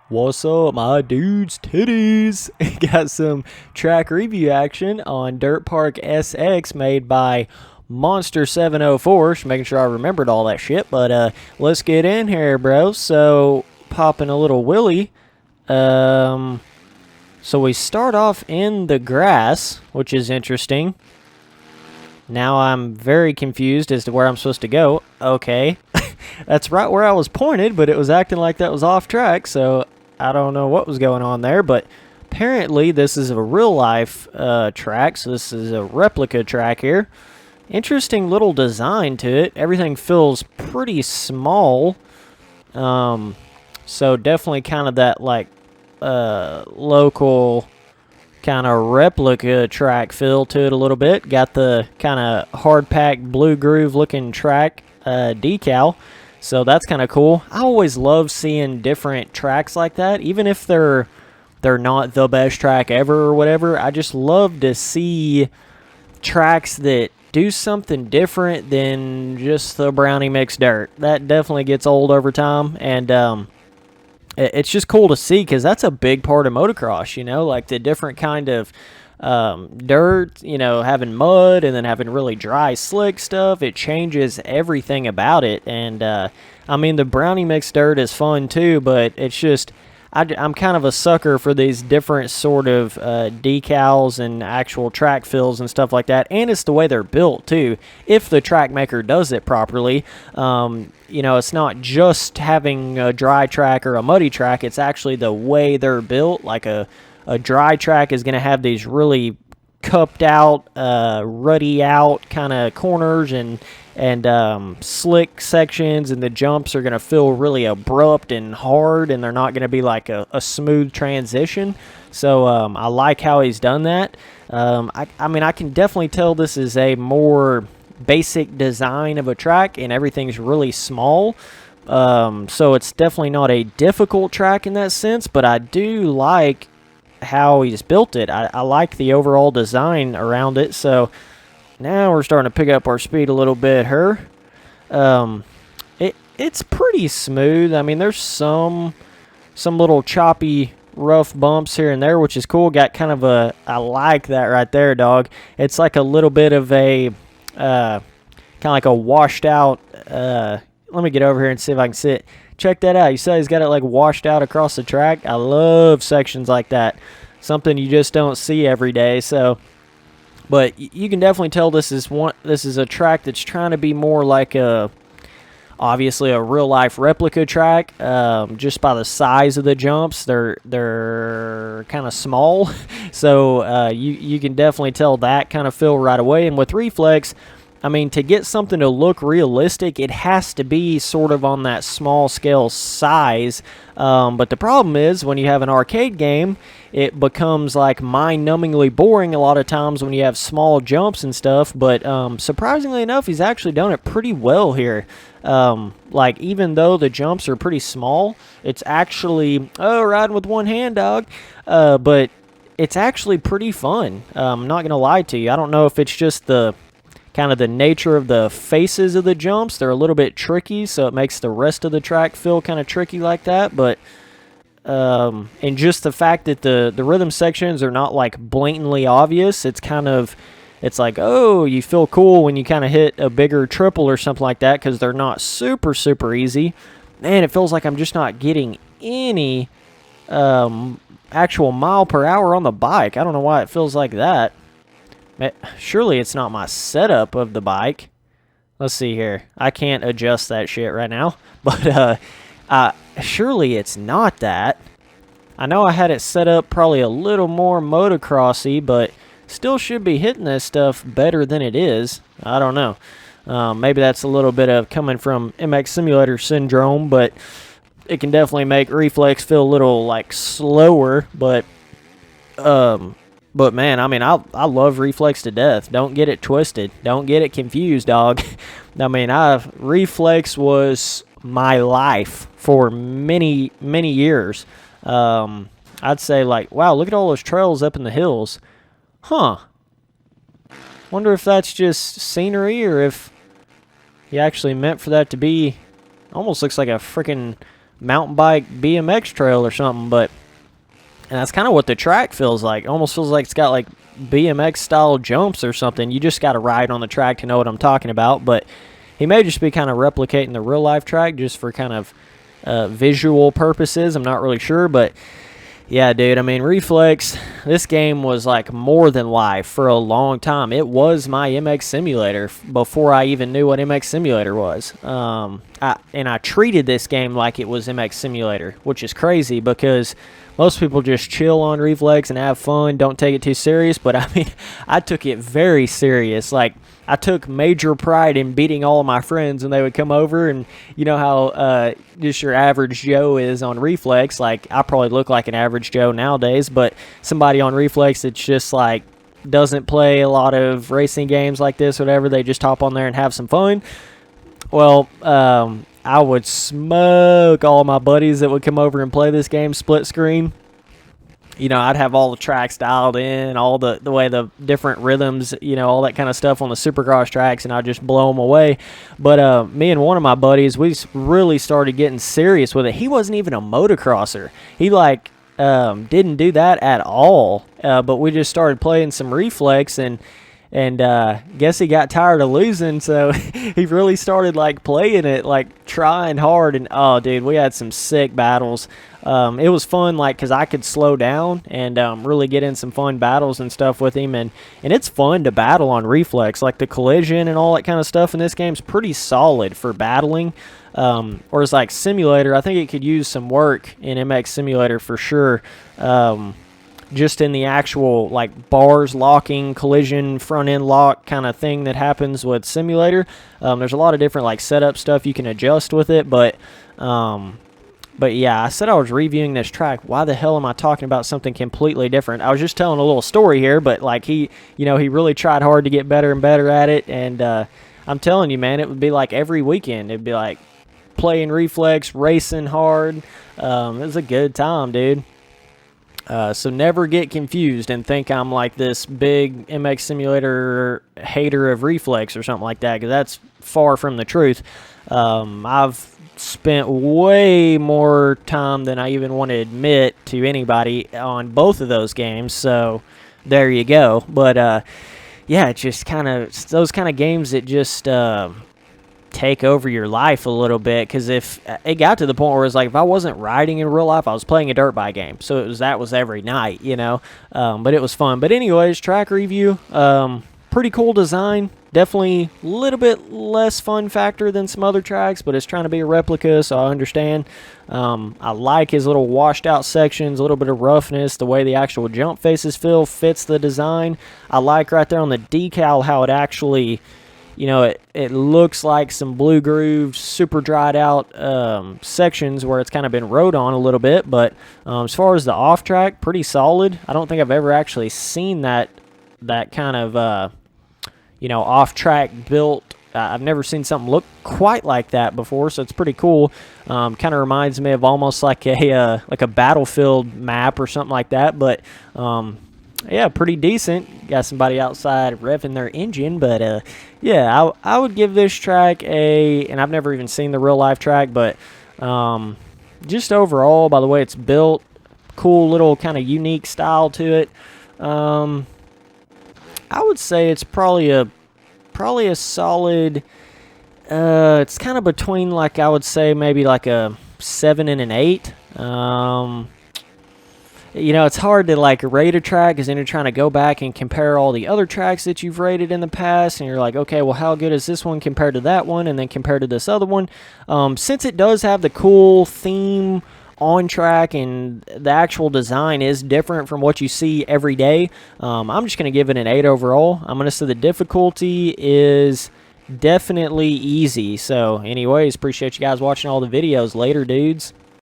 What's up, my dudes? Titties! Got some track review action on Dirtpark SX made by Monster 704. Just making sure I remembered all that shit. But let's get in here, bro. So, popping a little wheelie. So we start off in the grass, which is interesting. Now I'm very confused as to where I'm supposed to go. Okay. That's right where I was pointed, but it was acting like that was off track, so I don't know what was going on there, but apparently this is a real-life track, so this is a replica track here. Interesting little design to it. Everything feels pretty small, so definitely kind of that, like, local kind of replica track feel to it a little bit. Got the kind of hard-packed blue groove-looking track decal. So that's kind of cool. I always love seeing different tracks like that, even if they're not the best track ever or whatever. I just love to see tracks that do something different than just the brownie mixed dirt. That definitely gets old over time, and it's just cool to see because that's a big part of motocross, you know, like the different kind of dirt, you know, having mud and then having really dry, slick stuff. It changes everything about it. And I mean, the brownie mixed dirt is fun too, but it's just, I'm kind of a sucker for these different sort of decals and actual track fills and stuff like that. And it's the way they're built too. If the track maker does it properly, you know, it's not just having a dry track or a muddy track. It's actually the way they're built. Like a dry track is going to have these really cupped out, ruddy out kind of corners and slick sections, and the jumps are going to feel really abrupt and hard, and they're not going to be like a smooth transition. So I like how he's done that. I mean, I can definitely tell this is a more basic design of a track, and everything's really small. So it's definitely not a difficult track in that sense, but I do like how he's built it. I like the overall design around it. So now we're starting to pick up our speed a little bit here. It's pretty smooth. I mean, there's some little choppy, rough bumps here and there, which is cool. Got kind of a, I like that right there, dog. It's like a little bit of a kind of like a washed out. Let me get over here and see if I can see it. Check that out. You see he's got it like washed out across the track. I love sections like that. Something you just don't see every day. So, but you can definitely tell this is a track that's trying to be more like obviously a real life replica track. Just by the size of the jumps, they're kind of small. So you can definitely tell that kind of feel right away. And with Reflex, I mean, to get something to look realistic, it has to be sort of on that small scale size. But the problem is when you have an arcade game, it becomes like mind-numbingly boring a lot of times when you have small jumps and stuff. But surprisingly enough, he's actually done it pretty well here. Like, even though the jumps are pretty small, it's actually, riding with one hand, dog. But it's actually pretty fun. I'm not going to lie to you. I don't know if it's just the kind of the nature of the faces of the jumps. They're a little bit tricky, so it makes the rest of the track feel kind of tricky like that. But and just the fact that the rhythm sections are not like blatantly obvious, it's like, oh, you feel cool when you kind of hit a bigger triple or something like that, because they're not super easy. Man, it feels like I'm just not getting any actual mile per hour on the bike. I don't know why it feels like that. Surely it's not my setup of the bike. Let's see here. I can't adjust that shit right now. But surely it's not that. I know I had it set up probably a little more motocrossy, but still should be hitting this stuff better than it is. I don't know. Maybe that's a little bit of coming from MX Simulator syndrome, but it can definitely make Reflex feel a little like slower. But man, I mean, I love Reflex to death. Don't get it twisted. Don't get it confused, dog. I mean, Reflex was my life for many years. I'd say, like, wow, look at all those trails up in the hills. Huh. Wonder if that's just scenery or if he actually meant for that to be, almost looks like a freaking mountain bike BMX trail or something. But and that's kind of what the track feels like. It almost feels like it's got like BMX style jumps or something. You just got to ride on the track to know what I'm talking about. But he may just be kind of replicating the real life track just for kind of visual purposes. I'm not really sure, but yeah, dude, I mean, Reflex, this game was like more than life for a long time. It was my MX Simulator before I even knew what MX Simulator was. And I treated this game like it was MX Simulator, which is crazy because most people just chill on Reflex and have fun, don't take it too serious. But I mean, I took it very serious. Like, I took major pride in beating all of my friends when they would come over, and you know how just your average Joe is on Reflex. Like, I probably look like an average Joe nowadays, but somebody on Reflex that's just like doesn't play a lot of racing games like this, whatever, they just hop on there and have some fun. Well, I would smoke all my buddies that would come over and play this game split screen. You know, I'd have all the tracks dialed in, all the way the different rhythms, you know, all that kind of stuff on the Supercross tracks, and I'd just blow them away. But me and one of my buddies, we really started getting serious with it. He wasn't even a motocrosser. He, like, didn't do that at all. But we just started playing some Reflex, and guess he got tired of losing, so he really started, like, playing it, like, trying hard. And, oh, dude, we had some sick battles. It was fun, like, because I could slow down and really get in some fun battles and stuff with him. And it's fun to battle on Reflex. Like, the collision and all that kind of stuff in this game's pretty solid for battling. Whereas, like, Simulator, I think it could use some work in MX Simulator for sure. Just in the actual, like, bars locking, collision, front end lock kind of thing that happens with Simulator. There's a lot of different, like, setup stuff you can adjust with it, but yeah, I said I was reviewing this track. Why the hell am I talking about something completely different? I was just telling a little story here, but, like, he really tried hard to get better and better at it, and I'm telling you, man, it would be like every weekend. It'd be like playing Reflex, racing hard. It was a good time, dude. So never get confused and think I'm like this big MX Simulator hater of Reflex or something like that, because that's far from the truth. I've spent way more time than I even want to admit to anybody on both of those games, so there you go. But yeah, it's just kind of those kind of games that just take over your life a little bit, because if it got to the point where it's like if I wasn't riding in real life, I was playing a dirt bike game, so that was every night, you know. But it was fun. But anyways, track review, pretty cool design. Definitely a little bit less fun factor than some other tracks, but it's trying to be a replica, so I understand. I like his little washed out sections, a little bit of roughness, the way the actual jump faces feel fits the design. I like right there on the decal how it actually, you know, it looks like some blue grooved, super dried out sections where it's kind of been rode on a little bit. But as far as the off track, pretty solid. I don't think I've ever actually seen that kind of you know, off track built. I've never seen something look quite like that before, so it's pretty cool. Kind of reminds me of almost like a Battlefield map or something like that. But yeah, pretty decent. Got somebody outside revving their engine, but yeah, I would give this track and I've never even seen the real life track, but just overall, by the way it's built, cool little kind of unique style to it. I would say it's probably a solid. It's kind of between, like, I would say maybe like a 7 and an 8. You know, it's hard to, like, rate a track because then you're trying to go back and compare all the other tracks that you've rated in the past, and you're like, okay, well, how good is this one compared to that one, and then compared to this other one. Since it does have the cool theme on track and the actual design is different from what you see every day, I'm just going to give it an 8 overall. I'm going to say the difficulty is definitely easy. So anyways, appreciate you guys watching all the videos. Later, dudes.